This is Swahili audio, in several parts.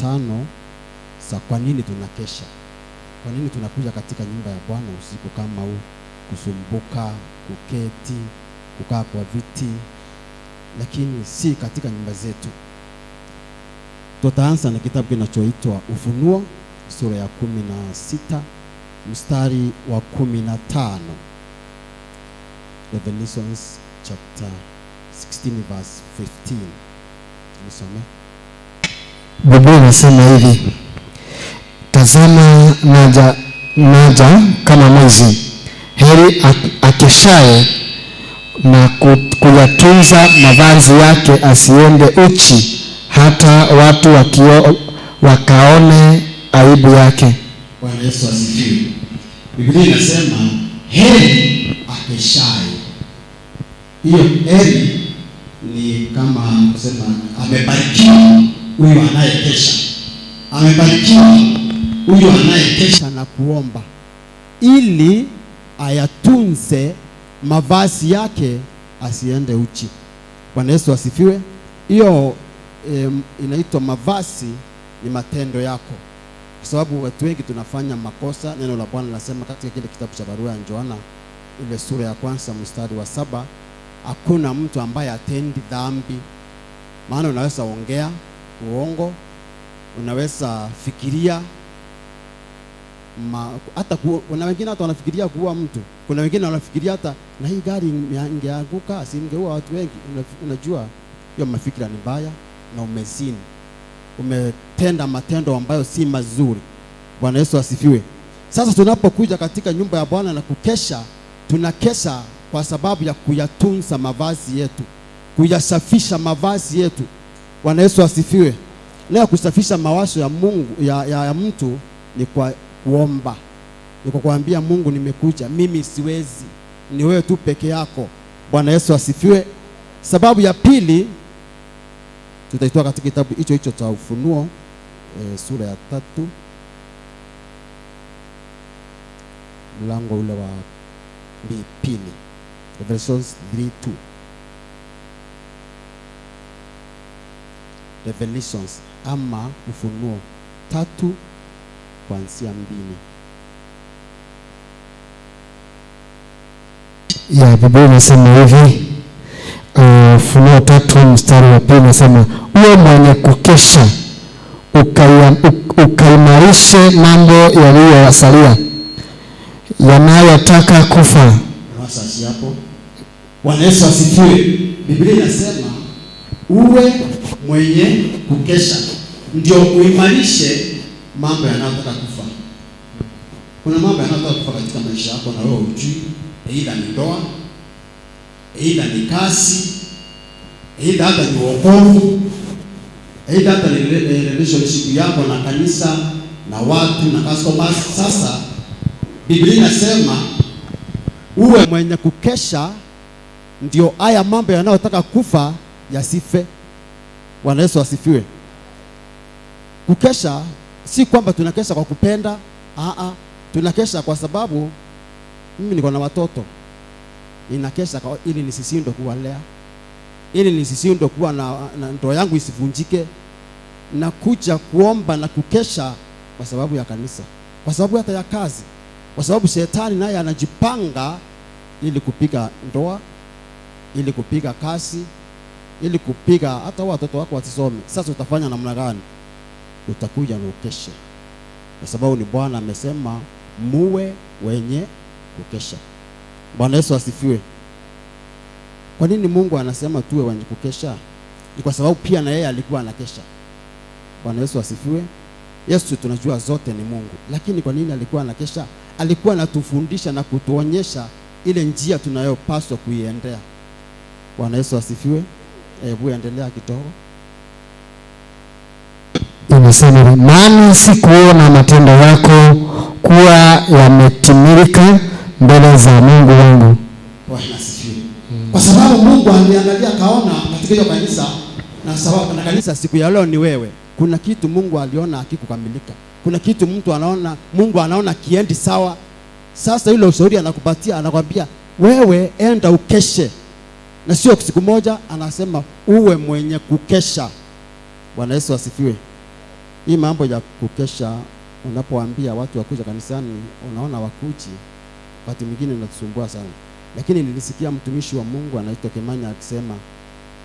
5 za kwa nini tunakesha. Kwa nini tunakuja katika nyumba ya Bwana usiku kama huu, kusumbuka, kuketi, kukaa kwa viti, lakini si katika nyumba zetu. Tutaanza na kitabu kinachoitwa Ufunuo sura ya 16 mstari wa 15. Revelations chapter 16 verse 15. Nisome. Biblia inasema hivi: tazama naja kama mwizi. Heri akeshaye na kuyatunza mavazi yake, asiende uchi, hata watu wakaone aibu yake. Bwana Yesu asifiwe. Biblia inasema heri akeshaye. Hiyo heri ni kama kusema amebarikiwa huyu anayekesha. Amebarikiwa huyu anayekesha na kuomba ili ayatunze mavazi yake, asiende uchi. Bwana Yesu asifiwe. Hiyo inaitwa mavazi ni matendo yako, kwa sababu watu wengi tunafanya makosa. Neno la Bwana linasema katika kile kitabu cha barua ya Yohana ile sura ya 1 mstari wa 7, hakuna mtu ambaye atendi dhambi. Maana unaweza ongea uongo, unaweza fikiria hata kuna wengine hata wanafikiria kuua mtu. Kuna wengine wanafikiria hata na hii gari ingeanguka asingeua watu wengi. Unajua hiyo mafikira ni mbaya na umezini, umetenda matendo ambayo si mazuri. Bwana Yesu asifiwe. Sasa tunapokuja katika nyumba ya Bwana na kukesha, tunakesha kwa sababu ya kuyatunza mavazi yetu, kuyasafisha mavazi yetu. Bwana Yesu asifiwe. Leo kusafisha mawazo ya Mungu ya mtu ni kwa kuomba, ni kwa kuambia Mungu, nimekuja, mimi siwezi, ni wewe tu peke yako. Bwana Yesu asifiwe. Sababu ya pili tutaitoa katika kitabu hicho cha Ufunuo sura ya 3 mlango ule wa 2. Revelations 3:2. Revelations ama Ufunuo 3 kuanzia 2. Ya Biblia inasema hivi, Ufunuo 3 mstari wa 2 inasema, uwe mwenye kukesha, ukaimarishe mambo yaliyosalia yanayotaka kufa. Sasa hapo Bwana Yesu asifiwe. Biblia inasema uwe mwenye kukesha ndio uimarishe mambo yanayotaka kufa. Kuna mambo yanayotaka kufa katika maisha yako na wewe hujui. Aidha ni ndoa, aidha ni kazi, aidha hata ni wokovu, aidha hata ni relationship yako na kanisa na watu na customers. Sasa Biblia inasema uwe mwenye kukesha ndio haya mambo yanayotaka kufa yasife. Bwana Yesu asifiwe. Kukesha si kwamba tunakesha kwa kupenda, tunakesha kwa sababu mimi niko na watoto, ninakesha ili nisishindwe kuwalea, ili nisishindwe kuwa na ndoa yangu isivunjike. Na kuja kuomba na kukesha kwa sababu ya kanisa, kwa sababu hata ya kazi, kwa sababu shetani naye anajipanga ili kupiga ndoa, ili kupiga kazi, ili kupiga hata watoto wako wasisome. Sasa utafanya namna gani? Utakuja na ukeshe, kwa sababu ni Bwana amesema muwe wenye kukesha. Bwana Yesu asifiwe. Kwa nini Mungu anasema tuwe wenye kukesha? Ni kwa sababu pia na yeye alikuwa anakesha. Bwana Yesu asifiwe. Yesu tunajua zote ni Mungu, lakini kwa nini alikuwa anakesha? Alikuwa anatufundisha na kutuonyesha ile njia tunayopaswa kuiendea. Bwana Yesu asifiwe. Hebu endelea kidogo. Inasema, maana sikuona matendo yako kuwa yametimilika mbele za Mungu wangu. Bwana asifiwe. Kwa sababu Mungu aliangalia kaona katika hiyo kanisa, na sababu na kanisa siku ya leo ni wewe. Kuna kitu Mungu aliona hakikukamilika. Kuna kitu Mungu anaona kiendi sawa. Sasa yule ushauri anakupatia, anakwambia wewe enda ukeshe. Na sio siku moja, anasema uwe mwenye kukesha. Bwana Yesu asifiwe. Hii mambo ya kukesha, unapoambia watu wakuja kanisani, unaona wakuji, wakati mwingine inatusumbua sana. Lakini nilisikia mtumishi wa Mungu anaitwa Kimanya akisema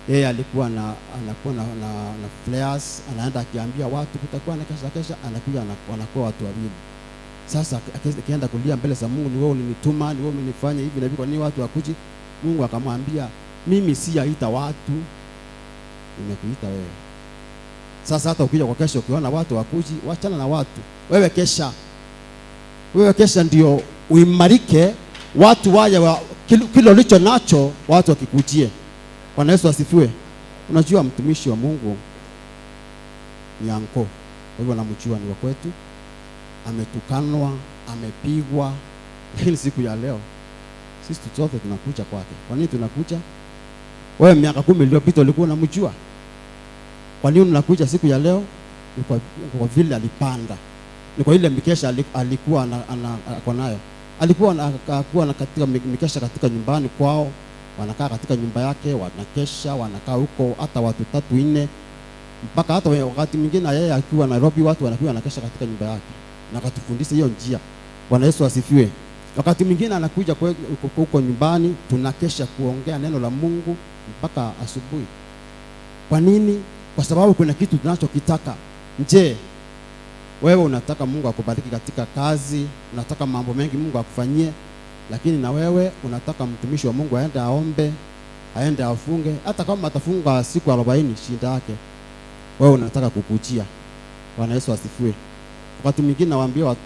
yeye alikuwa anakuwa na flares, anaenda akiambia watu kutakuwa na kesha, anakuja wanakuwa watu wawili. Sasa akienda kulia mbele za Mungu, ni wewe ulinituma, ni wewe umenifanya hivi na hivi, kwa nini watu wakuji? Mungu akamwambia, mimi siyaita watu, nimekuita wewe. Sasa hata ukija kwa kesho ukiona watu wakuji, wachana na watu. Wewe kesha ndio uimarike, watu waje kile ulicho nacho watu wakikujie. Bwana Yesu asifiwe. Unajua mtumishi wa Mungu ni anko, kwa hivyo namjua, ni wa kwetu. Ametukanwa, amepigwa, lakini siku ya leo sisi sote tunakuja kwake. Kwa nini tunakuja? Wewe miaka 10 iliyopita ulikuwa unamjua. Kwa nini unakuja siku ya leo? Ni kwa vile alipanda. Ni kwa ile mikesha alikuwa ako nayo. Alikuwa na katika mikesha katika nyumbani kwao, wanakaa katika nyumba yake, wanakesha, wanakaa huko hata watu 3 4, mpaka hata wakati mwingine yeye akiwa Nairobi watu wanakuwa wanakesha katika nyumba yake, na akatufundisha hiyo njia. Bwana Yesu asifiwe. Wakati mwingine anakuja huko nyumbani, tunakesha kuongea neno la Mungu mpaka asubuhi. Kwa nini? Kwa sababu kuna kitu tunachokitaka. Je, wewe unataka Mungu akubariki katika kazi, unataka mambo mengi Mungu akufanyie, lakini na wewe unataka mtumishi wa Mungu aende aombe, aende afunge, hata kama atafunga siku 40 shinda yake, wewe unataka kukujia. Bwana Yesu asifiwe. Wakati mwingine nawaambia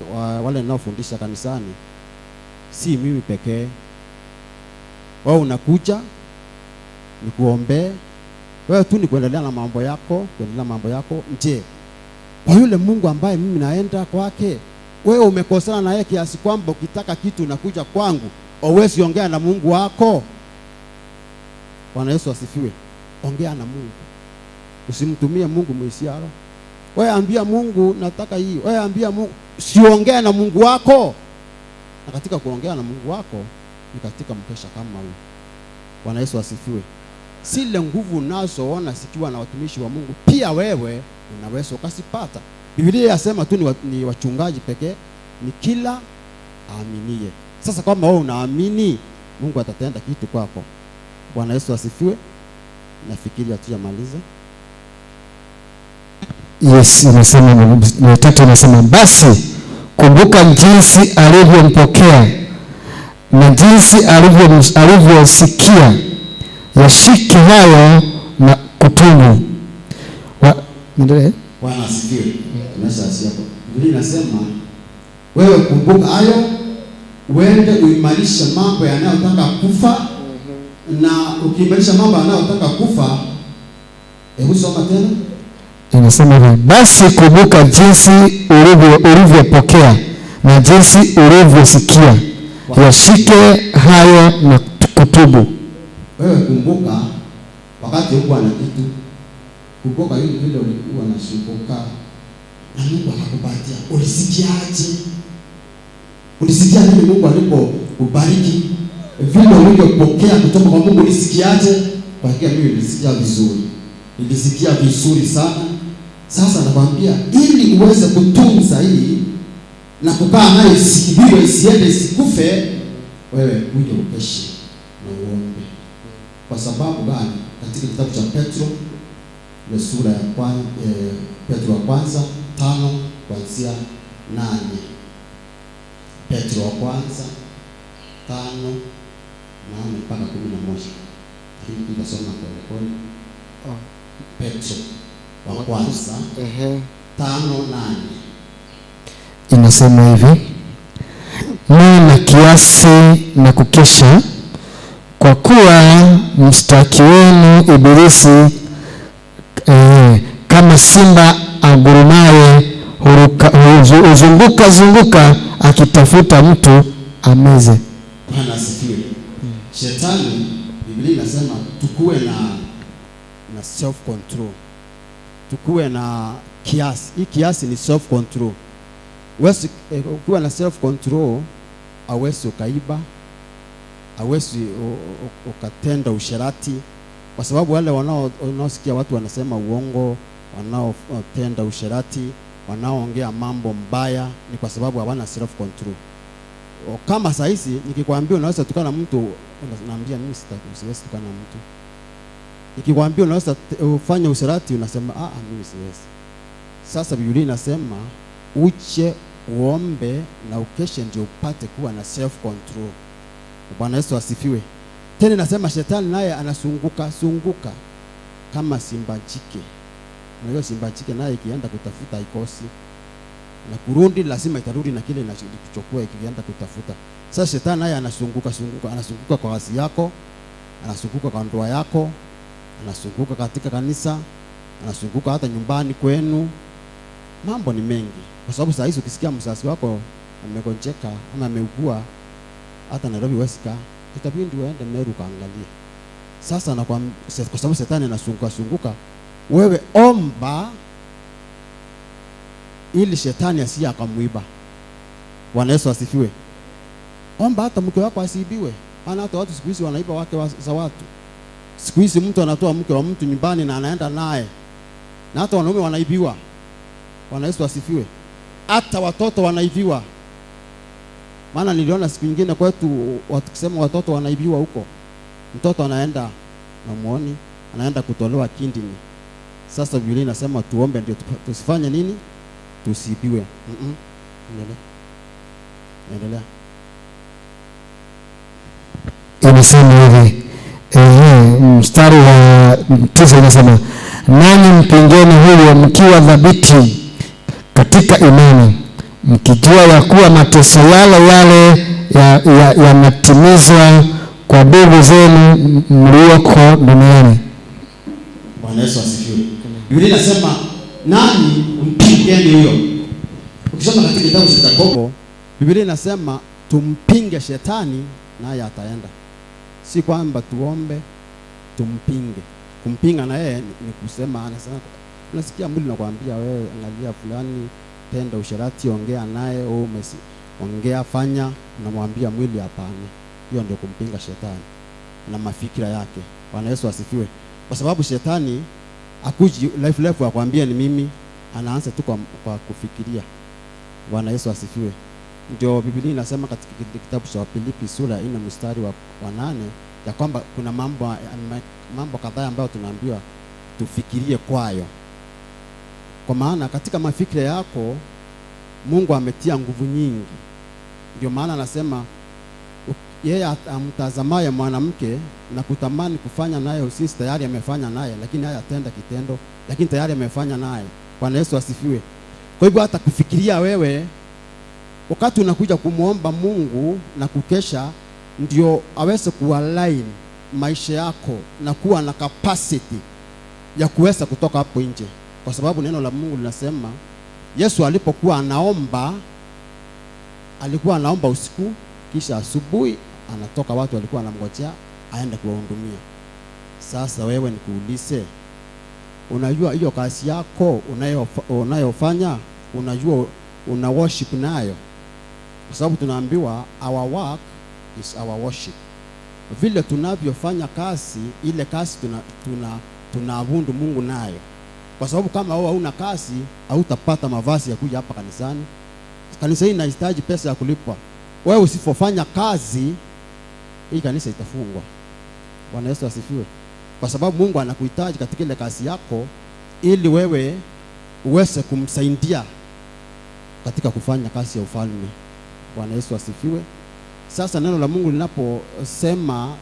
wale ninaofundisha kanisani, si mimi pekee. Wewe unakuja nikuombee, wewe tu ni kuendelea na mambo yako, nje. Kwa yule Mungu ambaye mimi naenda kwake, wewe umekosana na yeye kiasi kwamba ukitaka kitu unakuja kwangu, huwezi ongea na Mungu wako. Bwana Yesu asifiwe. Ongea na Mungu. Usimtumie Mungu mwisiaro. Wewe ambia Mungu nataka hii. Wewe ambia Mungu, siongea na Mungu wako. Na katika kuongea na Mungu wako ni katika mkesha kama huu. Bwana Yesu asifiwe. Sile nguvu unazoona sikiwa na watumishi wa Mungu, pia wewe unaweza ukasipata. Biblia yasema tu ni wachungaji pekee, ni kila aaminie. Sasa kama wewe unaamini, Mungu atatenda kitu kwako. Bwana Yesu asifiwe. Nafikiri hatujamaliza. Yes, inasema na 3 inasema, basi kumbuka jinsi alivyompokea na jinsi alivyosikia, yashike hayo na kutubu. Bwana asifiwe. Tunasema hapo. Biblia inasema wewe kumbuka hayo, uende uimarishe mambo yanayotaka kufa, na ukiimarisha mambo yanayotaka kufa, hebu soma tena. Inasema hivi, basi kumbuka jinsi ulivyopokea na jinsi ulivyosikia, yashike hayo na kutubu. Wewe kumbuka wakati uko na kitu, kumbuka hili vile ulikuwa unasumbuka na Mungu akakupatia. Ulisikia nini Mungu alipokubariki? Vile ulivyopokea kutoka kwa Mungu ulisikiaje? Kwa hakika mimi nilisikia vizuri sana. Sasa nakwambia, ili uweze kutunza hii na kukaa nayo isikibiwe, isiende isikufe, wewe uje ukeshe na uombe. Kwa sababu gani? Katika kitabu cha Petro ile sura ya Petro wa kwanza 5 kuanzia 8. Petro wa kwanza 5 mpaka 11. Hii tutasoma kwa pole. Petro wa kwanza 5:8 inasema hivi, na kiasi na kukesha, kwa kuwa mstaki wenu Ibilisi kama simba agurumaye huzunguka akitafuta mtu ameze. Bwana asifiwe. Shetani, Biblia inasema tukue na self control, tukue na kiasi. Hii kiasi ni self control. Wewe ukiwa na self control, hauwezi ukaiba, hauwezi ukatenda usherati, kwa sababu wale wanaosikia watu wanasema uongo, wanaotenda usherati, wanaoongea mambo mbaya, ni kwa sababu hawana self control. Kama saa hizi nikikwambia unaweza tukana mtu, unaambia mimi siwezi tukana mtu. Nikikwambia unaweza ufanye usherati, unasema mimi siwezi. Sasa Biblia inasema uche, uombe na ukeshe ndio upate kuwa na self control. Bwana Yesu asifiwe. Tena nasema shetani naye anasunguka kama simba jike. Na hiyo simba jike naye ikienda kutafuta ikosi, na kurudi lazima itarudi na kile inachochukua ikienda kutafuta. Sasa shetani naye anazunguka kwa kazi yako, anazunguka kwa ndoa yako, anazunguka katika kanisa, anazunguka hata nyumbani kwenu. Mambo ni mengi, kwa sababu saa hizi ukisikia mzazi wako amegonjeka ama ameugua hata Nairobi Westka, itabidi uende Meru kaangalia. Sasa kwa sababu shetani anazunguka, wewe omba ili shetani asiye akamuiba. Bwana Yesu asifiwe. Omba hata mke wako asiibiwe. Maana hata watu siku hizi wanaiba wake za watu. Siku hizi mtu anatoa mke wa mtu nyumbani na anaenda naye. Na hata wanaume wanaibiwa. Bwana Yesu asifiwe. Hata watoto wanaibiwa. Maana niliona siku nyingine kwetu wakisema watoto wanaibiwa huko. Mtoto anaenda na muoni, anaenda kutolewa kindini. Sasa Biblia inasema tuombe ndio tusifanye nini? Tusiibiwe. Endelea. Inasema hivi, mstari wa 9 inasema, nanyi mpingeni huyo mkiwa thabiti katika imani, mkijua ya kuwa mateso yale yanatimizwa kwa ndugu zenu mlioko duniani. Bwana Yesu asifiwe. Biblia inasema nani mpingeni huyo. Ukisoma katika kitabu cha Yakobo, Biblia inasema tumpinge shetani naye ataenda. Si kwamba tuombe tumpinge. Kumpinga na yeye ni kusema, anasema unasikia mwili nakwambia wewe angalia fulani tenda usherati, ongea naye, ongea fanya, unamwambia mwili hapana. Hiyo ndio kumpinga shetani na mafikira yake. Bwana Yesu asifiwe. Kwa sababu shetani akuji life akwambia ni mimi, anaanza tu kwa kufikiria. Bwana Yesu asifiwe. Ndio Biblia inasema katika kitabu cha Filipi sura 4 mstari wa 8 ya kwamba kuna mambo kadhaa ambayo tunaambiwa tufikirie kwayo. Kwa maana katika mafikira yako Mungu ametia nguvu nyingi. Ndio maana anasema yeye amtazamaye mwanamke na kutamani kufanya naye usinzi tayari amefanya naye, lakini haya atenda kitendo, lakini tayari amefanya naye. Bwana Yesu asifiwe. Kwa hivyo hata kufikiria wewe wakati unakuja kumuomba Mungu na kukesha, ndio aweze kualign maisha yako na kuwa na capacity ya kuweza kutoka hapo nje. Kwa sababu neno la Mungu linasema Yesu alipokuwa anaomba, alikuwa anaomba usiku, kisha asubuhi anatoka, watu walikuwa wanamngojea aende kuwahudumia. Sasa wewe nikuulize, unajua hiyo kazi yako unayofanya, unajua una worship nayo? Kwa sababu tunaambiwa our work is our worship. Vile tunavyofanya kazi, ile kazi tunaabudu Mungu nayo. Kwa sababu kama wewe huna kazi, hautapata mavazi ya kuja hapa kanisani. Kanisa hili linahitaji pesa ya kulipwa. Wewe usipofanya kazi, hii kanisa itafungwa. Bwana Yesu asifiwe. Kwa sababu Mungu anakuhitaji katika ile kazi yako ili wewe uweze kumsaidia katika kufanya kazi ya ufalme. Bwana Yesu asifiwe. Sasa neno la Mungu linaposema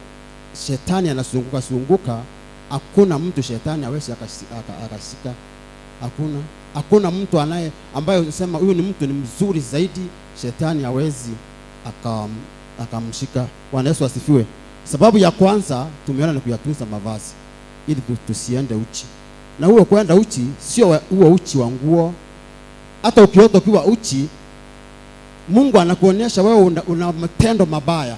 shetani anazunguka, hakuna mtu shetani aweze akashika. Hakuna mtu ambaye unasema huyu ni mtu ni mzuri zaidi, shetani hawezi akamshika. Bwana Yesu asifiwe. Sababu ya kwanza tumeona ni kuyatunza mavazi ili tusiende uchi. Na huo kwenda uchi sio huo uchi wa nguo. Hata ukiota ukiwa uchi, Mungu anakuonyesha wewe una matendo mabaya.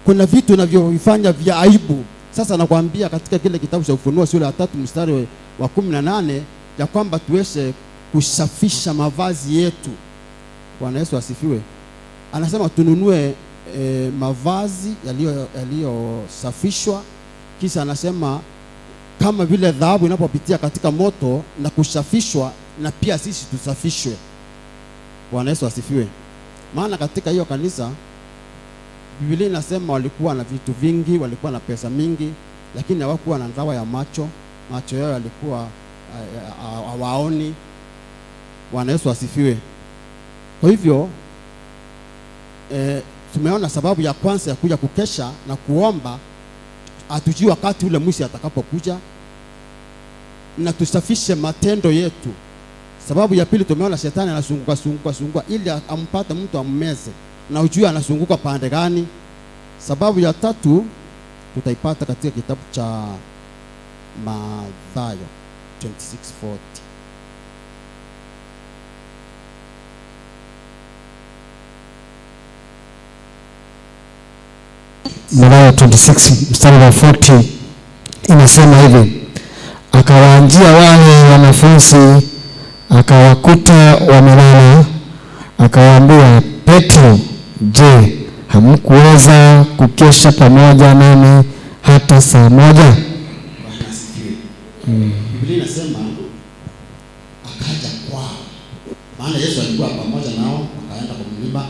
Kuna vitu unavyofanya vya aibu. Sasa nakwambia katika kile kitabu cha Ufunuo sura ya 3 mstari wa 18 ya kwamba tuweze kusafisha mavazi yetu. Bwana Yesu asifiwe. Anasema tununue mavazi yaliyosafishwa, kisha anasema kama vile dhahabu inapopitia katika moto na kushafishwa, na pia sisi tusafishwe. Bwana Yesu asifiwe. Maana katika hiyo kanisa Biblia inasema walikuwa na vitu vingi, walikuwa na pesa mingi, lakini hawakuwa na dawa ya macho. Macho yao yalikuwa hawaoni. Bwana Yesu asifiwe. Kwa hivyo tumeona sababu ya kwanza ya kuja kukesha na kuomba, atujui wakati ule mwisho atakapokuja, na tusafishe matendo yetu. Sababu ya pili tumeona shetani anazunguka ili ampate mtu ammeze, na ujue anazunguka pande gani. Sababu ya tatu tutaipata katika kitabu cha Mathayo 26:40. Mathayo 26 mstari wa 40 inasema hivi: akawaanjia wale wanafunzi, akawakuta wamelala, akawaambia, Petro, je, hamkuweza kukesha pamoja nami hata saa moja? Biblia inasema akaja kwao, maana Yesu alikuwa pamoja nao. Akaenda kwa mlima,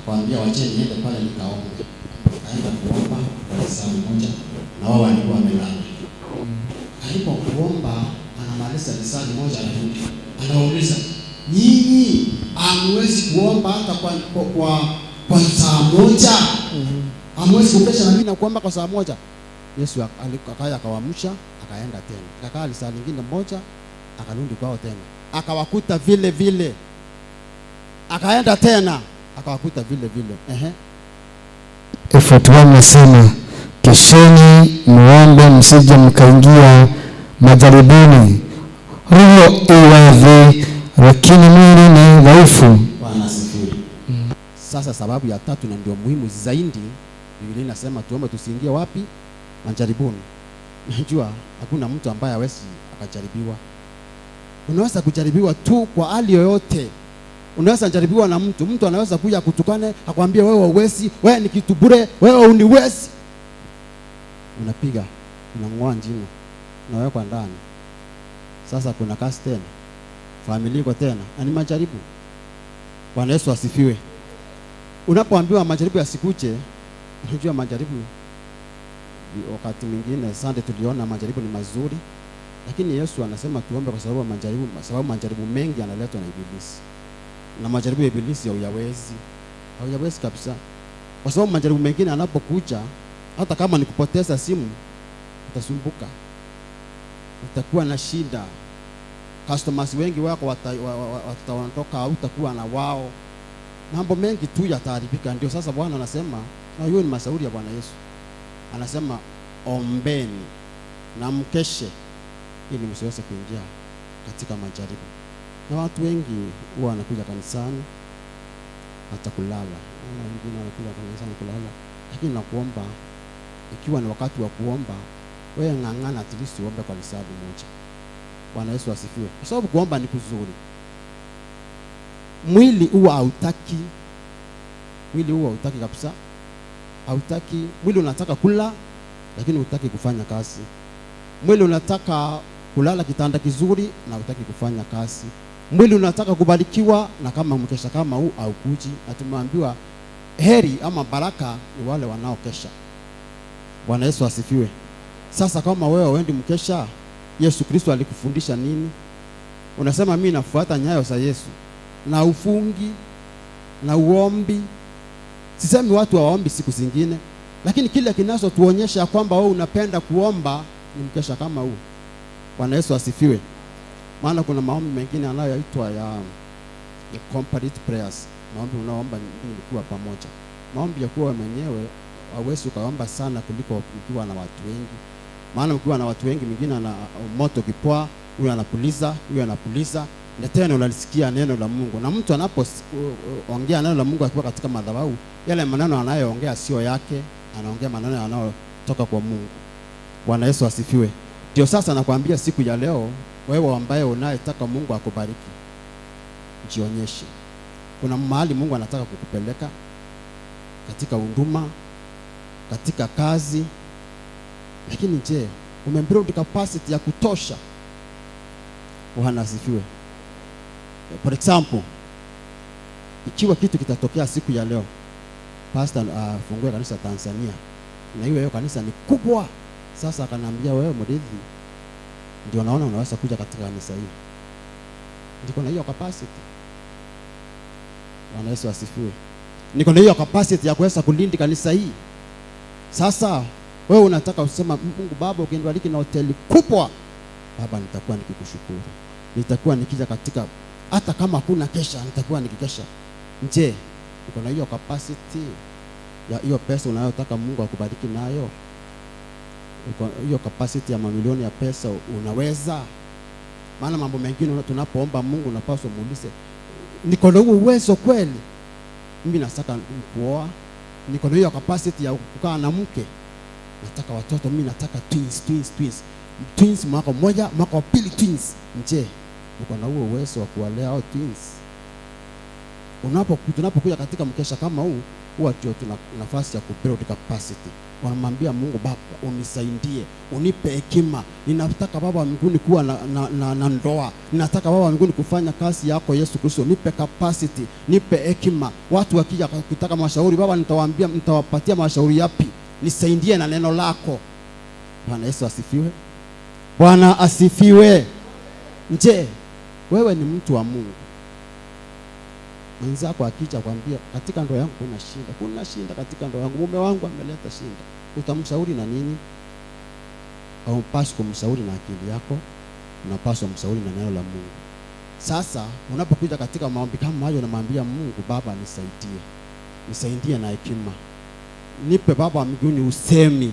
akawaambia, wacheni niende pale nikaombe. Akaenda kuomba kwa saa moja, na wao walikuwa wamelala. Alipokuomba anamaliza saa moja, anauliza, nyinyi hamwezi kuomba hata kwa saa moja? Hamwezi kukesha na mimi na kuomba kwa saa moja? Yesu akaya akawaamsha, akaenda tena, akakaa lisaa lingine moja, akarudi kwao tena, akawakuta vile vile, akaenda tena, akawakuta vile vile. 41 nasema, kesheni muombe, msije mkaingia majaribuni. Roho iwadhi, lakini mwili ni dhaifu. Bwana asifiwe. Sasa sababu ya tatu na ndio muhimu zaidi, Biblia inasema tuombe tusiingie wapi? Majaribuni. Najua hakuna mtu ambaye hawezi akajaribiwa. Unaweza kujaribiwa tu kwa hali yoyote. Unaweza kujaribiwa na mtu anaweza kuja kutukane, akwambia wewe huwezi, wewe ni kitu bure, wewe uniwezi. Unapiga, unang'oa njino, unawekwa ndani. Sasa kuna kazi tena, familia iko tena, na ni majaribu. Bwana Yesu asifiwe. Unapoambiwa majaribu yasikuje, unajua majaribu, wakati mwingine Sunday tuliona majaribu ni mazuri, lakini Yesu anasema tuombe kwa sababu majaribu mengi yanaletwa na ibilisi. Na majaribu ya ibilisi hauyawezi kabisa. Kwa sababu majaribu mengine anapokuja, hata kama ni kupoteza simu, utasumbuka, utakuwa na shida, customers wengi wako wataondoka, utakuwa na wao, mambo mengi tu yataharibika. Ndio sasa Bwana anasema, na hiyo ni mashauri ya Bwana Yesu, anasema ombeni na mkeshe ili msiweze kuingia katika majaribu. Na watu wengi huwa wanakuja kanisani hata kulala, na wengine wanakuja kanisani kulala, lakini nakuomba, ikiwa ni wakati wa kuomba, wewe ng'ang'ana at least uombe kwa saa moja. Bwana Yesu asifiwe. Kwa sababu kuomba ni kuzuri. Mwili huwa hautaki kabisa. Hautaki. Mwili unataka kula, lakini hutaki kufanya kazi. Mwili unataka kulala kitanda kizuri na hutaki kufanya kazi. Mwili unataka kubarikiwa, na kama mkesha kama huu haukuji. Na tumeambiwa heri ama baraka ni wale wanaokesha. Bwana Yesu asifiwe. Sasa kama wewe wendi mkesha, Yesu Kristo alikufundisha nini? Unasema mimi nafuata nyayo za Yesu, na ufungi na uombi. Sisemi watu hawaombi siku zingine, lakini kile kinachotuonyesha kwamba wewe unapenda kuomba ni mkesha kama huu. Bwana Yesu asifiwe. Maana kuna maombi mengine yanayoitwa ya complete prayers, maombi unaoomba mkiwa pamoja. Maombi ya kuwa mwenyewe hauwezi ukaomba sana kuliko mkiwa na watu wengi. Maana mkiwa na watu wengi, mwingine ana moto kipoa, huyu anapuliza, na tena unalisikia neno la Mungu. Na mtu anapoongea neno la Mungu akiwa katika madhabahu, yale maneno anayoongea sio yake, anaongea maneno yanayotoka kwa Mungu. Bwana Yesu asifiwe. Ndio sasa nakwambia siku ya leo, wewe ambaye unayetaka Mungu akubariki, jionyeshe. Kuna mahali Mungu anataka kukupeleka, katika huduma, katika kazi. Lakini je, umebuild capacity ya kutosha. Bwana asifiwe. For example, ikiwa kitu kitatokea siku ya leo, pastor afungue kanisa Tanzania, na hiyo kanisa ni kubwa, sasa akanambia wewe Murithi ndio naona unaweza kuja katika kanisa hili, niko na hiyo capacity. Bwana Yesu asifiwe. Niko na hiyo capacity ya kuweza kulinda kanisa hii. Sasa wewe unataka usema Mungu Baba, ukinibariki na hoteli kubwa, Baba nitakuwa nikikushukuru, nitakuwa nikija katika, hata kama hakuna kesha nitakuwa nikikesha. Je, uko na hiyo capacity ya hiyo pesa unayotaka Mungu akubariki nayo? Uko hiyo capacity ya mamilioni ya pesa unaweza? Maana mambo mengine tunapoomba Mungu unapaswa muulize, niko na uwezo kweli? Mimi nataka kuoa, niko na hiyo capacity ya kukaa na mke, nataka watoto, mimi nataka twins mwaka mmoja, mwaka wa pili twins. Je, uko na huo uwezo wa kuwalea hao twins? Tunapokuja katika mkesha kama huu, huwa tuna nafasi ya kubuild capacity. Wanamwambia Mungu, Baba unisaidie, unipe hekima. Ninataka Baba wa mbinguni kuwa na ndoa. Ninataka Baba wa mbinguni kufanya kazi yako Yesu Kristo. Nipe capacity, nipe hekima. Watu wakija kutaka mashauri, Baba nitawaambia, nitawapatia mashauri yapi? Nisaidie na neno lako. Bwana Yesu asifiwe. Bwana asifiwe. Je, wewe ni mtu wa Mungu? Mwenzako akija kwambia katika ndoa yangu kuna shida katika ndoa yangu, mume wangu ameleta shida, utamshauri na nini? Au mpaswa kumshauri na akili yako, unapaswa kumshauri na neno la Mungu. Sasa unapokuja katika maombi kama hayo, unamwambia Mungu, Baba nisaidie na hekima, nipe Baba wa mbinguni usemi,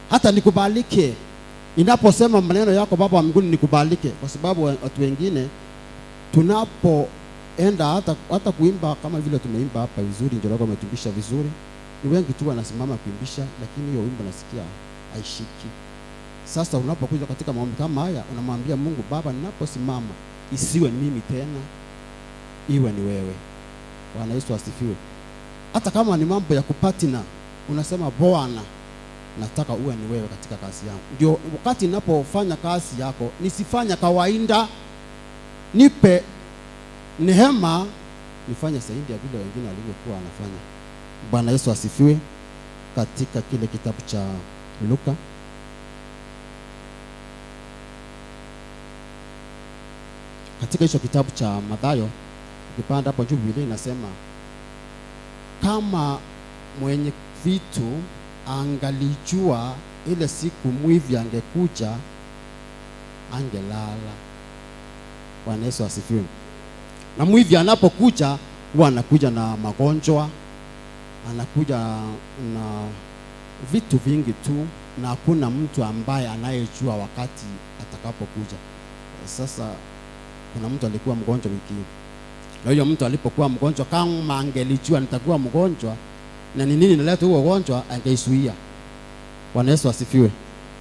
hata nikubalike inaposema maneno yako Baba wa mbinguni, nikubalike. Kwa sababu watu wengine tunapoenda hata kuimba kama vile tumeimba hapa vizuri, ndio leo umetumbisha vizuri, ni wengi tu wanasimama kuimbisha, lakini hiyo wimbo nasikia haishiki. Sasa unapokuja katika maombi kama haya, unamwambia Mungu, Baba ninaposimama isiwe mimi tena, iwe ni wewe. Bwana Yesu asifiwe. Hata kama ni mambo ya kupatina, unasema Bwana nataka uwe ni wewe katika kazi yangu. Ndio wakati ninapofanya kazi yako nisifanya kawaida, nipe neema nifanye zaidi ya vile wengine walivyokuwa wanafanya. Bwana Yesu asifiwe. Katika kile kitabu cha Luka katika hicho kitabu cha Mathayo, ukipanda hapo juu Biblia inasema kama mwenye vitu angalijua ile siku mwivi angekuja, angelala. Bwana Yesu asifiwe. Na mwivi anapokuja huwa anakuja na magonjwa, anakuja na vitu vingi tu, na hakuna mtu ambaye anayejua wakati atakapokuja. Sasa kuna mtu alikuwa mgonjwa wiki hii. Na huyo mtu alipokuwa mgonjwa, kama angelijua nitakuwa mgonjwa na ni nini naleta huo ugonjwa, angeisuia. Bwana Yesu asifiwe.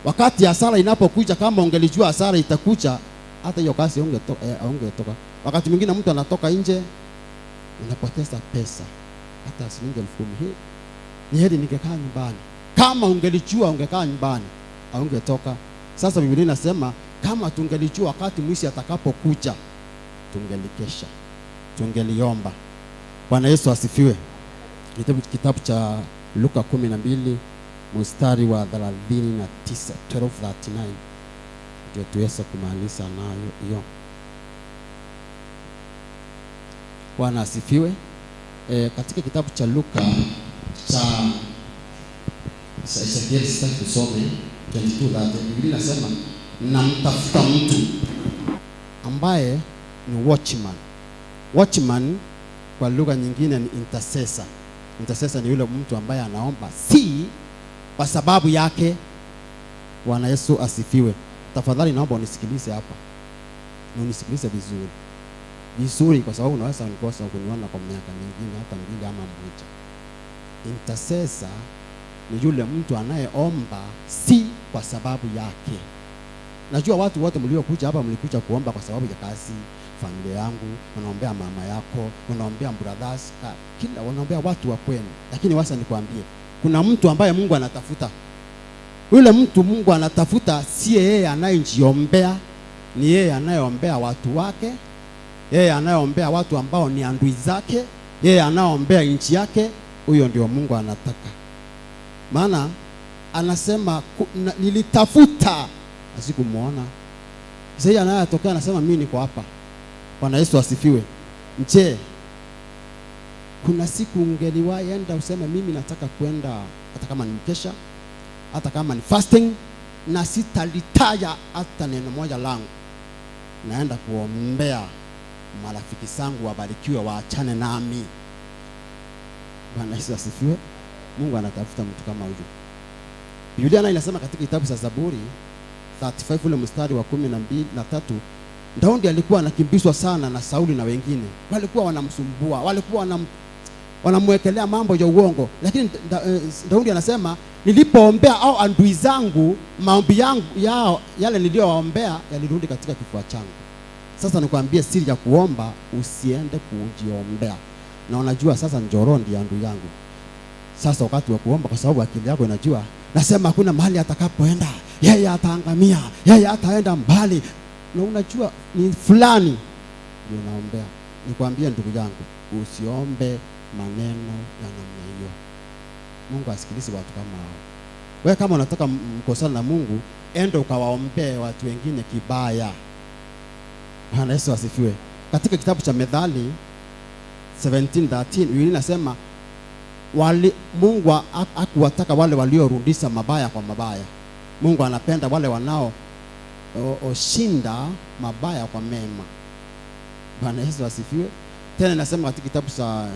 Wakati hasara inapokuja, kama ungelijua hasara itakuja, hata hiyo kazi ungetoka. Wakati mwingine mtu anatoka nje, unapoteza pesa hata shilingi 10,000. Hii ni heri ningekaa nyumbani. Kama ungelijua ungekaa nyumbani, au ungetoka. Sasa Biblia inasema kama tungelijua wakati mwizi atakapokuja, tungelikesha, tungeliomba. Bwana Yesu asifiwe. Kitabu cha Luka 12 mstari wa 39, 12:39, ndio tuweza kumaliza nayo hiyo. Bwana asifiwe. Katika kitabu cha Luka cha Ezekiel sasa tusome 22:30, Biblia inasema namtafuta mtu ambaye ni watchman. Watchman kwa lugha nyingine ni intercessor. Intercessor ni yule mtu ambaye anaomba si kwa sababu yake. Bwana Yesu asifiwe. Tafadhali naomba unisikilize hapa, na unisikilize vizuri, kwa sababu unaweza unikosa kuniona kwa miaka mingine hata 2 ama 1. Intercessor ni yule mtu anayeomba si kwa sababu yake. Najua watu wote mliokuja hapa mlikuja kuomba kwa sababu ya kazi, familia yangu, unaombea mama yako, unaombea brothers, kila unaombea watu wa kwenu. Lakini wasa nikwambie, kuna mtu ambaye Mungu anatafuta. Yule mtu Mungu anatafuta si yeye anayejiombea, ni yeye anayeombea watu wake, yeye anayeombea watu ambao ni adui zake, yeye anayeombea nchi yake. Huyo ndio Mungu anataka. Maana anasema nilitafuta sikumuona. Sasa yeye anayetokea anasema mimi niko hapa. Bwana Yesu asifiwe. Je, kuna siku ungeliwahi enda useme mimi nataka kwenda, hata kama ni mkesha, hata kama ni fasting, na sitalitaya hata neno moja langu, naenda kuombea marafiki zangu wabarikiwe, waachane nami? Bwana Yesu asifiwe. Mungu anatafuta mtu kama huyo. Biblia nayo inasema katika kitabu cha Zaburi 35 ule mstari wa 12-13, Daudi alikuwa anakimbizwa sana na Sauli na wengine. Walikuwa wanamsumbua, walikuwa wanamwekelea mambo ya uongo, lakini Daudi anasema nilipoombea au adui zangu, maombi yangu yao yale niliyowaombea yalirudi katika kifua changu. Sasa nikwambie siri ya kuomba, usiende kujiombea. Na unajua sasa Njoro ndiye adui yangu. Sasa wakati wa kuomba, kwa sababu akili yako inajua, nasema hakuna mahali atakapoenda, yeye ataangamia, yeye ataenda mbali, na unajua ni fulani ndio unaombea. Nikwambie ndugu yangu, usiombe maneno ya namna hiyo. Mungu asikilize watu kama hao. Wewe kama unataka mkosana na Mungu, enda ukawaombee watu wengine kibaya. Bwana Yesu asifiwe. Katika kitabu cha Methali 17:13 Biblia inasema Mungu hakuwataka wale waliorudisha mabaya kwa mabaya. Mungu anapenda wale wanao oshinda mabaya kwa mema. Bwana Yesu asifiwe. Tena inasema katika kitabu cha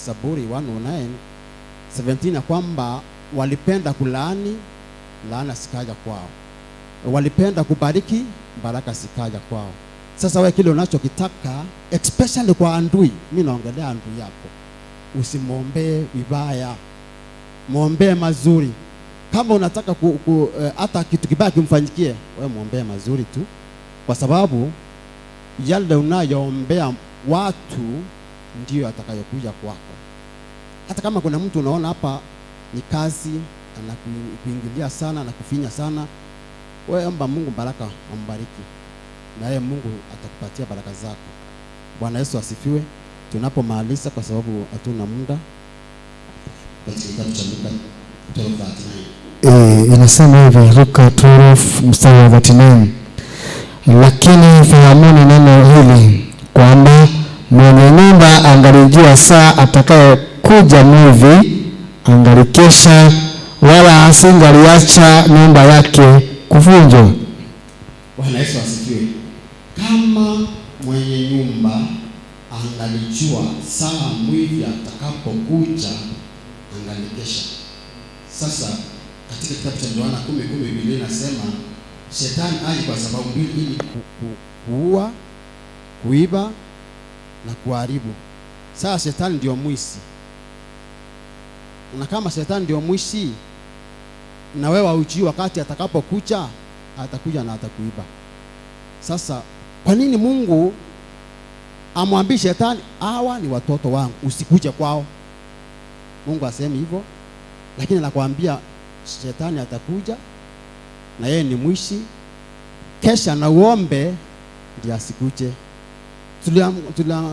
Zaburi 109:17 kwamba walipenda kulaani, laana sikaja kwao. Walipenda kubariki, baraka sikaja kwao. Sasa wewe kile unachokitaka, especially kwa adui, mimi naongelea adui yako, usimwombee vibaya, muombee mazuri. Kama unataka hata kitu kibaya kimfanyikie, wewe muombee mazuri tu, kwa sababu yale unayoombea watu ndio atakayokuja kwako. Hata kama kuna mtu unaona hapa ni kazi anakuingilia sana na kufinya sana, wewe omba Mungu baraka, ambariki, na yeye Mungu atakupatia baraka zako. Bwana Yesu asifiwe. Tunapomaliza, kwa sababu hatuna muda, katika kitabu cha Luka 12:39 inasema hivi, Luka 12 mstari wa 39, lakini fahamuni neno hili kwamba mwenye nyumba angalijua saa atakayokuja mwivi, angalikesha wala asingaliacha nyumba yake kuvunjwa. Bwana Yesu asifiwe. Kama mwenye nyumba angalijua saa mwivi atakapokuja, angalikesha. Sasa katika kitabu cha Yohana 10:10 Biblia inasema shetani aje kwa sababu mbili, ili kuua, kuiba na kuharibu. Sasa shetani ndio mwizi. Na kama shetani ndio mwizi, na wewe hujui wakati atakapokuja, atakuja na atakuiba. Sasa kwa nini Mungu amwambie shetani, hawa ni watoto wangu, usikuje kwao? Mungu asemi hivyo, lakini anakuambia shetani atakuja na yeye ni mwishi, kesha na uombe ndio asikuje.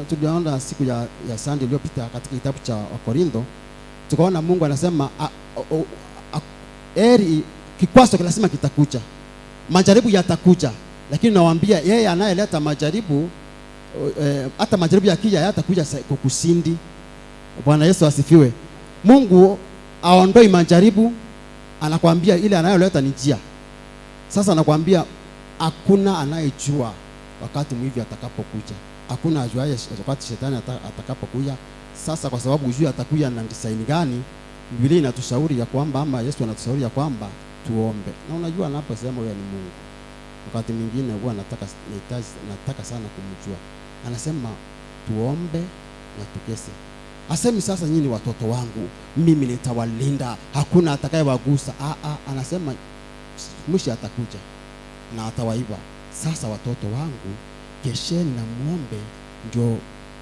Tuliona siku ya Sunday iliyopita katika kitabu cha Wakorintho, tukaona Mungu anasema kikwazo kinasema kitakuja, majaribu yatakuja, lakini nawaambia yeye anayeleta majaribu, hata majaribu yakija yatakuja kukusindi. Bwana Yesu asifiwe. Mungu aondoi majaribu, anakuambia ile anayoleta ni njia. Sasa anakuambia hakuna anayejua wakati mwivi atakapokuja, hakuna ajuaye wakati shetani atakapokuja. Sasa kwa sababu ujue atakuja na design gani, Biblia inatushauri ya kwamba, ama Yesu anatushauri ya kwamba tuombe. Na unajua anaposema wewe ni Mungu, wakati mwingine huwa nataka sana kumjua. Anasema tuombe na tukese. Asemi sasa nyinyi watoto wangu, mimi nitawalinda, hakuna atakayewagusa. Anasema mwisho atakuja na atawaiba. Sasa watoto wangu, kesheni na muombe,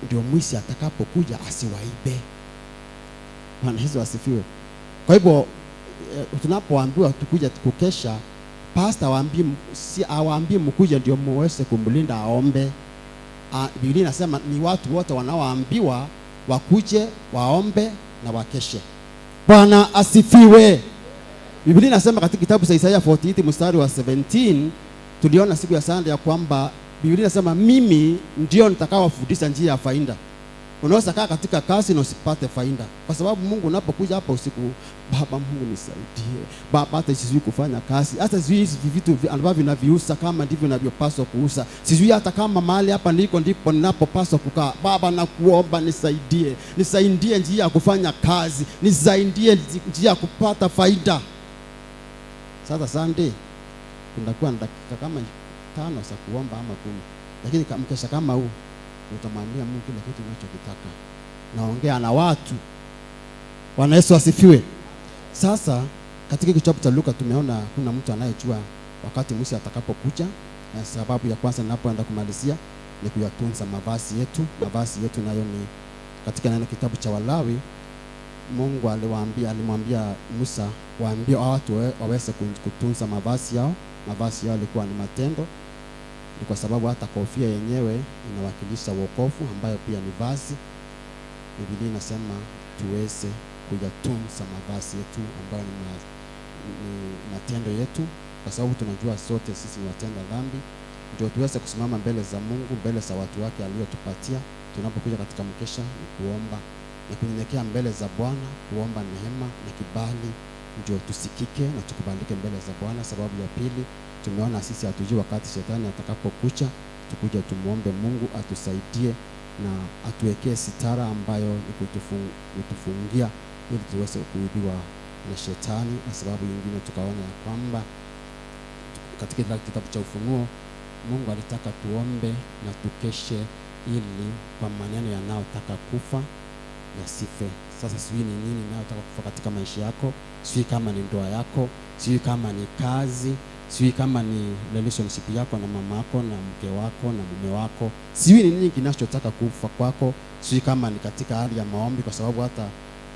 ndio mwisho atakapokuja asiwaibe. Bwana Yesu asifiwe. Kwa hivyo tunapoambiwa tukuja kukesha, pastor awaambii mkuja ndio muweze kumlinda aombe. Biblia inasema ni watu wote wanaoambiwa wakuje waombe na wakeshe. Bwana asifiwe. Biblia inasema katika kitabu cha Isaiah 48 mstari wa 17, tuliona siku ya Sunday ya kwamba Biblia inasema mimi ndio nitakawafundisha njia ya faida. Unaweza kaa katika kazi na usipate faida, kwa sababu Mungu unapokuja hapa usiku, Baba Mungu nisaidie. Baba hata sijui kufanya kazi, hata sijui hivi vitu ambavyo vinaviusa kama ndivyo ninavyopaswa kuusa. Sijui hata kama mahali hapa ndipo ninapopaswa kukaa. Baba nakuomba nisaidie. Nisaidie njia ya kufanya kazi, nisaidie njia ya kupata faida. Sasa Sunday tunakuwa na dakika kama 5 za kuomba ama 10. Lakini mkesha kama huu utamwambia Mungu kile kitu unachokitaka. Naongea na watu. Bwana Yesu asifiwe. Sasa katika kitabu cha Luka tumeona kuna mtu anayejua wakati Musa atakapokuja, na sababu ya kwanza ninapoenda kumalizia ni kuyatunza mavazi yetu. Mavazi yetu nayo ni katika neno kitabu cha Walawi. Mungu alimwambia Musa waambie watu waweze kutunza mavazi yao. Mavazi yao yalikuwa ni matendo. Ni kwa sababu hata kofia yenyewe inawakilisha wokovu ambayo pia ni vazi. Biblia inasema tuweze kuyatunza mavazi yetu ambayo ni matendo yetu, kwa sababu tunajua sote sisi ni watenda dhambi. Ndio tuweze kusimama mbele za Mungu, mbele za watu wake aliyotupatia. Tunapokuja katika mkesha ni kuomba na kunyenyekea mbele za Bwana, kuomba neema na kibali ndio tusikike na tukubalike mbele za Bwana. Sababu ya pili, tumeona sisi hatujui wakati shetani atakapokuja. Tukuje tumuombe Mungu atusaidie na atuwekee sitara ambayo ni kutufungia ili tuweze kuibiwa na shetani. Na sababu nyingine tukaona ya kwamba katika kitabu cha Ufunuo Mungu alitaka tuombe na tukeshe ili kwa maneno yanayotaka kufa yasife. Sasa sijui ni nini yanayotaka kufa katika maisha yako, sijui kama ni ndoa yako, sijui kama ni kazi, sijui kama ni relationship yako na mama yako na mke wako na mume wako, sijui ni nini kinachotaka kufa kwako, sijui kama ni katika hali ya maombi, kwa sababu hata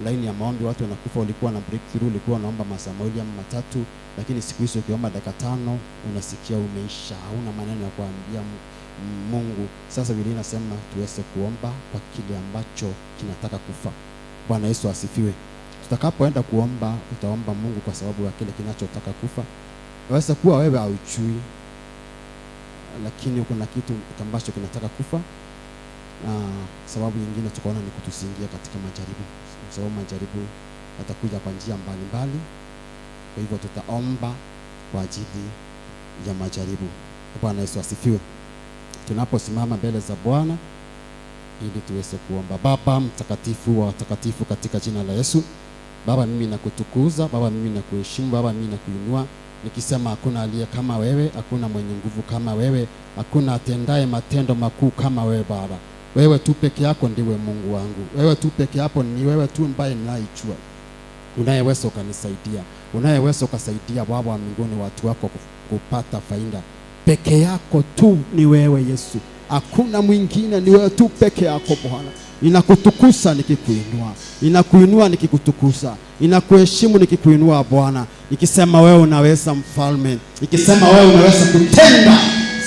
line ya maombi watu wanakufa. Ulikuwa na breakthrough, ulikuwa unaomba masaa 2 ama 3, lakini siku hizo ukiomba dakika 5 unasikia umeisha, hauna maneno ya kuambia Mungu. Sasa Biblia inasema tuweze kuomba kwa kile ambacho kinataka kufa. Bwana Yesu asifiwe. Tutakapoenda kuomba, utaomba Mungu kwa sababu ya kile kinachotaka kufa. Waweza kuwa wewe haujui, lakini kuna kitu ambacho kinataka kufa. Sababu nyingine tukaona ni kutusingia katika majaribu. Sababu majaribu yatakuja kwa njia mbalimbali. Kwa hivyo tutaomba kwa ajili ya majaribu. Bwana Yesu asifiwe. Tunaposimama mbele za Bwana ili tuweze kuomba. Baba mtakatifu wa watakatifu, katika jina la Yesu, Baba mimi nakutukuza, Baba mimi nakuheshimu, Baba mimi nakuinua, nikisema hakuna aliye kama wewe, hakuna mwenye nguvu kama wewe, hakuna atendaye matendo makuu kama wewe. Baba, wewe tu peke yako ndiwe Mungu wangu. Wewe tu peke yako, ni wewe tu ambaye ninayejua unayeweza ukanisaidia, unayeweza ukasaidia Baba wa mbinguni watu wako kupata faida. Peke yako tu ni wewe Yesu, hakuna mwingine, ni wewe tu peke yako Bwana. Ninakutukuza nikikuinua, ninakuinua nikikutukuza, ninakuheshimu nikikuinua Bwana, nikisema wewe unaweza mfalme, nikisema wewe unaweza kutenda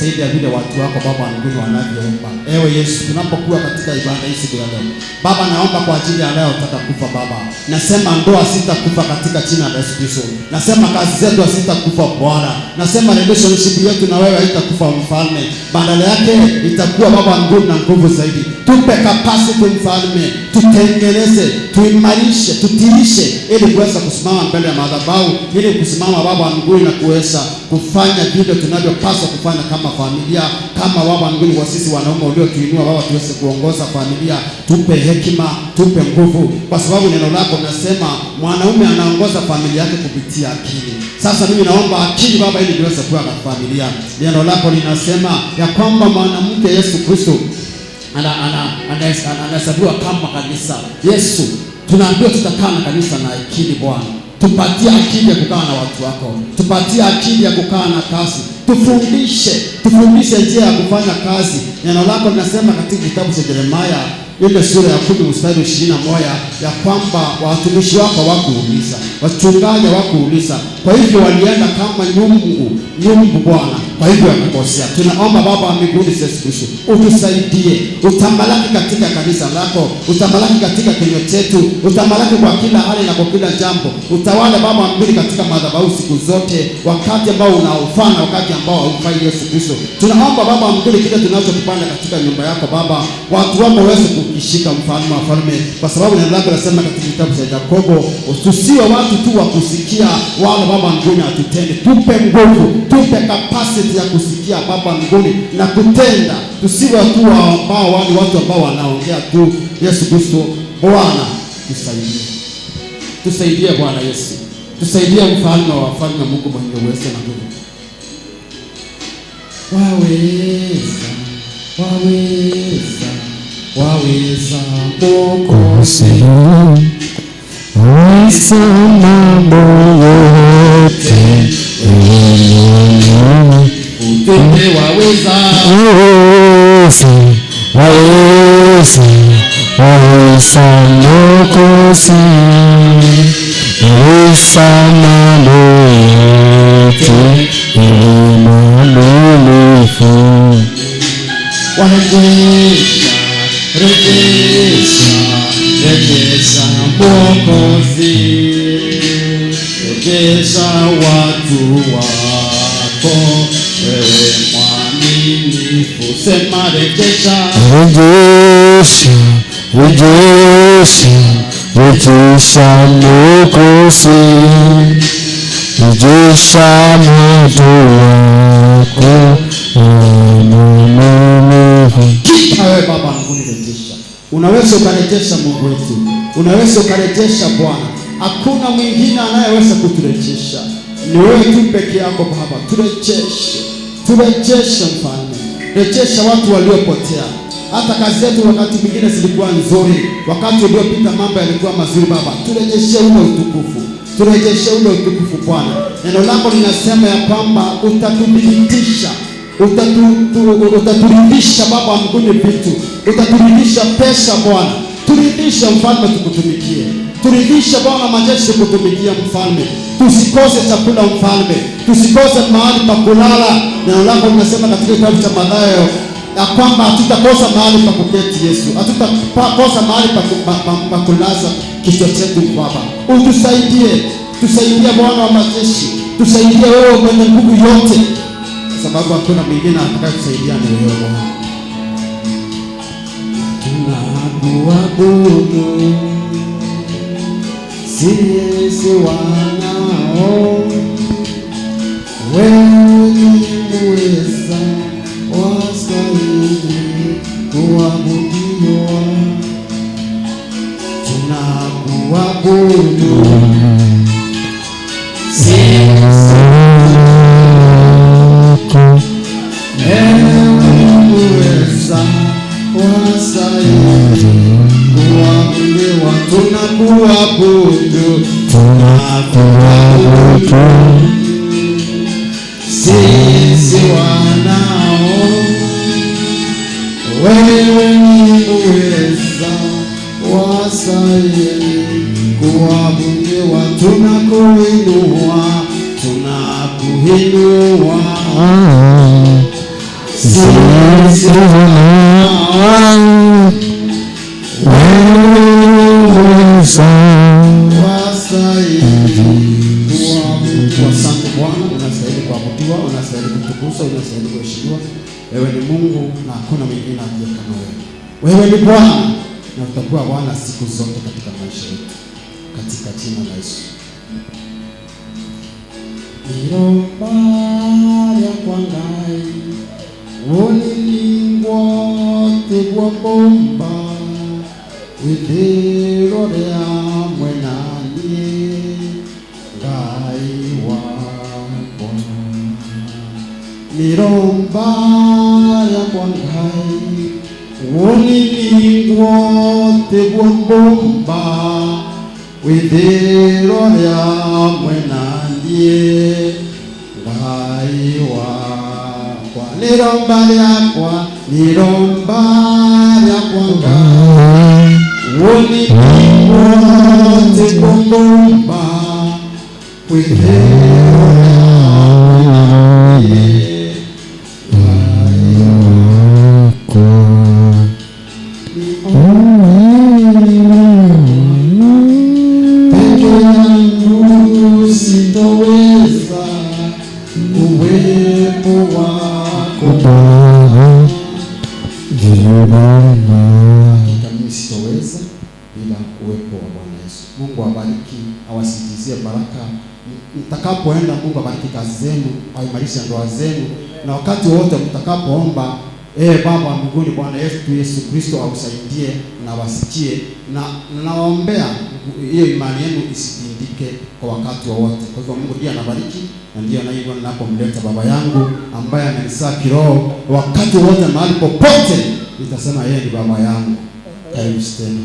zaidi ya vile watu wako Baba wa mbinguni wanavyoomba. Ewe Yesu, tunapokuwa katika ibada hii siku ya leo Baba, naomba kwa ajili ya leo utakakufa Baba. Nasema ndoa sitakufa katika jina la Yesu Kristo. Nasema kazi zetu hazitakufa Bwana. Nasema relationship yetu na wewe haitakufa mfalme. Badala yake itakuwa Baba wa mbinguni na nguvu zaidi. Tupe capacity mfalme, tutengeneze, tuimarishe, tutirishe ili kuweza kusimama mbele ya madhabahu, ili kusimama Baba wa mbinguni na kuweza kufanya vile tunavyopaswa kufanya kama familia, kama Baba wa mbinguni, kwa sisi wanaume uliotuinua Baba, tuweze kuongoza familia. Tupe hekima, tupe nguvu, kwa sababu neno lako linasema mwanaume anaongoza familia yake kupitia akili. Sasa mimi naomba akili Baba, ili niweze kuwa na familia. Neno lako linasema ya kwamba mwanamke Yesu Kristo anahesabiwa kama kanisa. Yesu, tunaambiwa tutakaa na kanisa na akili Bwana. Tupatie akili ya kukaa na watu wako, tupatie akili ya kukaa na kazi, tufundishe njia ya kufanya kazi. Neno lako linasema katika kitabu cha Yeremia ile sura ya 10 mstari 21 ya kwamba watumishi wako hawakuuliza, wachungaji hawakuuliza, kwa hivyo walienda kama nyumbu Bwana, kwa hivyo wakakosea. Tunaomba Baba wa mbinguni Yesu Kristo, utusaidie, utamalaki katika kanisa lako, utamalaki katika kinywa chetu, utamalaki kwa kila hali na kwa kila jambo. Utawale Baba wa mbinguni katika madhabahu siku zote, wakati ambao unaofaa na wakati ambao haufai Yesu Kristo. Tunaomba Baba wa mbinguni kile tunachokipanda katika nyumba yako Baba, watu wako waweze kukishika, mfalme wa falme, kwa sababu neno lako linasema katika kitabu cha Yakobo, tusiwe watu tu wa kusikia, wale Baba wa mbinguni atutende. Tupe nguvu, tupe capacity ya kusikia Baba wa mbinguni na kutenda. Tusiwe tu ambao watu ambao wanaongea tu. Yesu Kristo Bwana, tusaidie. Tusaidie Bwana Yesu. Tusaidie mfalme wa wafalme, Mungu mwenye uwezo na nguvu. Waweza Mwokozi, waweza mambo yote, utende waweza Mwokozi, waweza mambo yote, mwaminifu. Rejesha Mwokozi, rejesha watu wako, wewe mwaminifu. Sema rejesha Mwokozi, rejesha watu wako, mwaminifu. Wewe Baba mbinguni, rejesha. Unaweza ukarejesha Mungu wetu, unaweza ukarejesha Bwana. Hakuna mwingine anayeweza kuturejesha, ni wewe tu peke yako Baba. Turejeshe mfalme, rejesha watu waliopotea. Hata kazi zetu wakati mwingine zilikuwa nzuri, wakati uliopita mambo yalikuwa mazuri Baba, turejeshe ule utukufu, turejeshe ule utukufu Bwana. Neno lako linasema ya kwamba utatudhibitisha, utaturidhisha Baba mbinguni vitu, utaturidhisha pesa Bwana. Turidhisha mfalme, tukutumikie. Turidhisha Bwana majeshi, kutumikia mfalme. Tusikose chakula mfalme, tusikose mahali pa kulala. Neno lako linasema katika kitabu cha Mathayo ya kwamba hatutakosa mahali pa kuketi Yesu, hatutakosa mahali pa kulaza kichwa chetu Baba. Tusaidie Bwana wa majeshi, tusaidie wewe mwenye nguvu yote, sababu hakuna mwingine atakayetusaidia ni wewe Bwana. Tunakuabudu sisi wanao, wewe ni muweza, wastahili kuabudiwa. Tunakuabudu sisi tunakuabudu sisi wanao, wewe ni muweza, wastahili kuabudiwa. Tunakuinua sisi wanao, Asante Bwana, unastahili kuabudiwa, unastahili kutukuzwa, unastahili kuheshimiwa. Wewe ni Mungu na hakuna mwingine aliye kama wewe. Wewe ni Bwana na utakuwa Bwana siku zote katika maisha yetu, katika jina la Yesu. Iromba ya kwangai onilingwa tegwa bomba withiro ria mwenanie ngai wakwa. Iromba ya kwangai onilingwa tegwa bomba withiro ria mwenanie ngai wakwa. Niromba yakwa kwanga woni wote kongomba sitoweza uwepo wako mimi sitoweza bila uwepo wa Bwana Yesu. Mungu awabariki, awasitizie baraka. Mtakapoenda, Mungu abariki kazi zenu, aimarishe ndoa zenu, na wakati wote mtakapoomba, Baba mbinguni, Bwana Yesu Kristo ausaidie na wasikie, na nawaombea hiyo imani yenu isitindike kwa wakati wowote. Kwa hivyo Mungu ndiye anabariki, na ndiye anaibu ninapomleta baba yangu ambaye amenizaa kiroho, wakati wote mahali popote nitasema yeye ni baba yangu. Karibu tena.